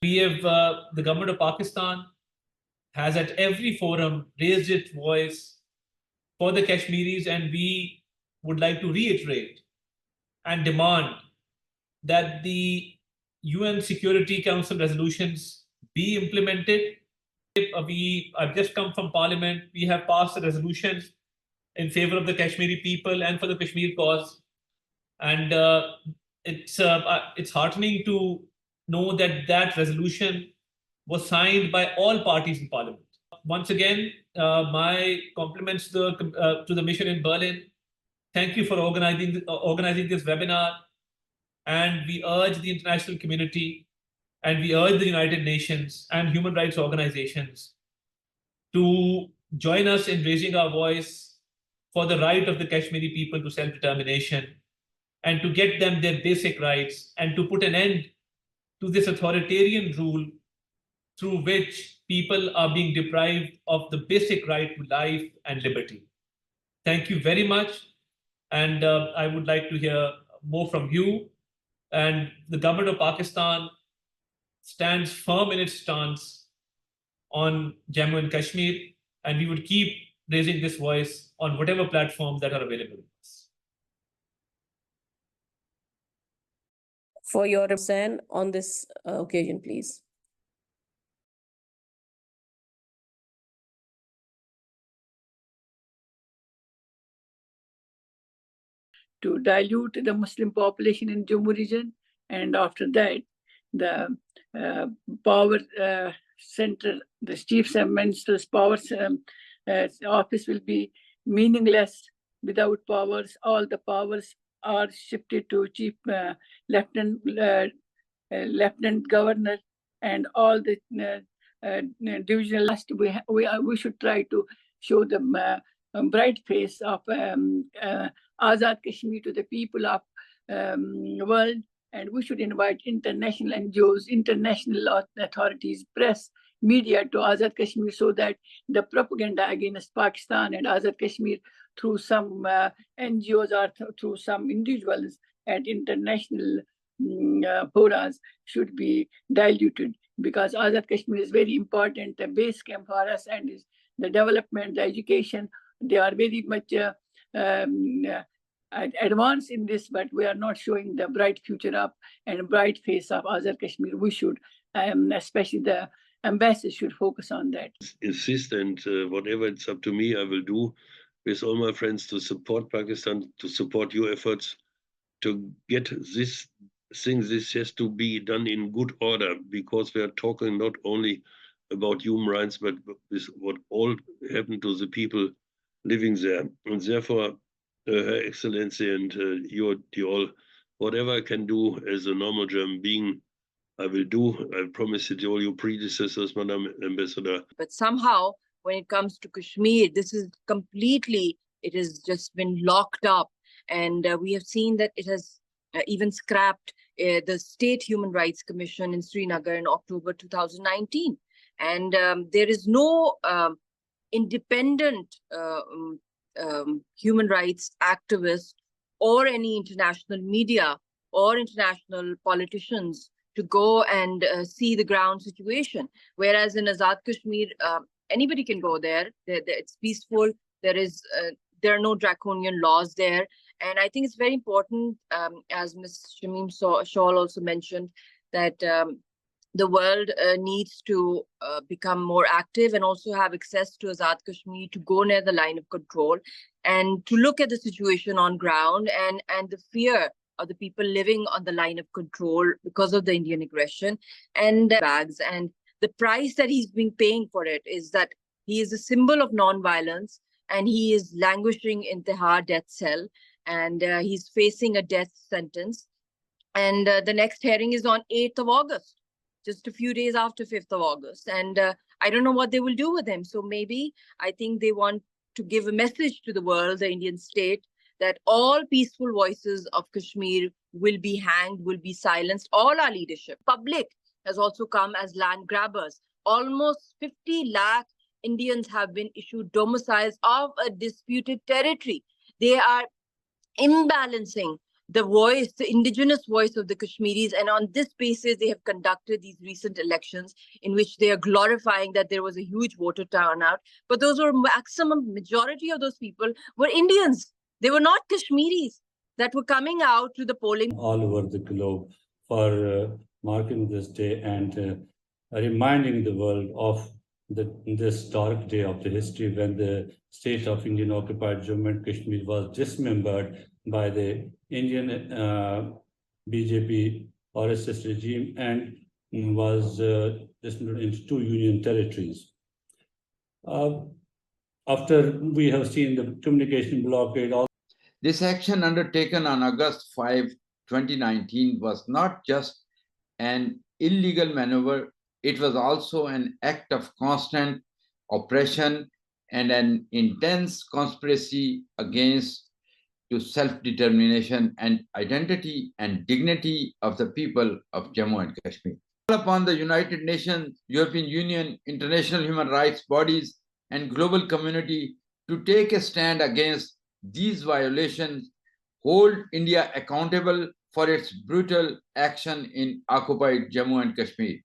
We have the government of Pakistan has at every forum raised its voice for the Kashmiris, and we would like to reiterate and demand that the UN Security Council resolutions be implemented. I've just come from Parliament. We have passed a resolution in favor of the Kashmiri people and for the Kashmir cause, and it's heartening to know that that resolution was signed by all parties in Parliament. Once again, my compliments to the mission in Berlin. Thank you for organizing this webinar, and we urge the international community and we urge the United Nations and human rights organizations to join us in raising our voice for the right of the Kashmiri people to self-determination and to get them their basic rights and to put an end to this authoritarian rule through which people are being deprived of the basic right to life and liberty. Thank you very much. And I would like to hear more from you. And the government of Pakistan stands firm in its stance on Jammu and Kashmir, and we would keep raising this voice on whatever platforms that are available. For your concern on this occasion, please. To dilute the Muslim population in Jammu region, and after that, the power center, the chief minister's power office will be meaningless without powers. All the powers are shifted to chief lieutenant governor, and all the divisional. We should try to show them bright face of Azad Kashmir to the people of world, and we should invite international NGOs, international authorities, press, media to Azad Kashmir, so that the propaganda against Pakistan and Azad Kashmir through some NGOs or through some individuals at international forums should be diluted, because Azad Kashmir is very important, the base camp for us, and is the development, the education. They are very much advanced in this, but we are not showing the bright future up and bright face of Azad Kashmir. We should, especially the ambassador, should focus on that. Insist, and whatever it's up to me, I will do with all my friends to support Pakistan, to support your efforts to get this thing. This has to be done in good order, because we are talking not only about human rights, but with what all happened to the people living there. And therefore, Her Excellency and you all, whatever I can do as a normal German being, I will do. I promise it to all your predecessors, Madam Ambassador. But somehow, when it comes to Kashmir, this is completely, it has just been locked up. And we have seen that it has even scrapped the State Human Rights Commission in Srinagar in October 2019. And there is no independent human rights activist or any international media or international politicians to go and see the ground situation. Whereas in Azad Kashmir, anybody can go there. It's peaceful. There are no draconian laws there. And I think it's very important, as Ms. Shamim Shawl also mentioned, that the world needs to become more active and also have access to Azad Kashmir, to go near the line of control and to look at the situation on ground and the fear of the people living on the line of control because of the Indian aggression and bags. And the price that he's been paying for it is that he is a symbol of non-violence, and he is languishing in Tihar death cell, and he's facing a death sentence. And the next hearing is on 8th of August. Just a few days after 5th of August. And I don't know what they will do with him. So maybe I think they want to give a message to the world, the Indian state, that all peaceful voices of Kashmir will be hanged, will be silenced. All our leadership, public, has also come as land grabbers. Almost 50 lakh Indians have been issued domiciles of a disputed territory. They are imbalancing the voice, the indigenous voice of the Kashmiris. And on this basis, they have conducted these recent elections in which they are glorifying that there was a huge voter turnout. But those were majority of those people were Indians. They were not Kashmiris that were coming out to the polling. All over the globe for marking this day and reminding the world of this dark day of the history when the state of Indian occupied Jammu and Kashmir was dismembered by the Indian BJP RSS regime and was dismembered into 2 union territories. After we have seen the communication blockade, this action undertaken on August 5, 2019 was not just an illegal maneuver, it was also an act of constant oppression and an intense conspiracy against to self-determination and identity and dignity of the people of Jammu and Kashmir. Call upon the United Nations, European Union, international human rights bodies, and global community to take a stand against these violations, hold India accountable for its brutal action in occupied Jammu and Kashmir.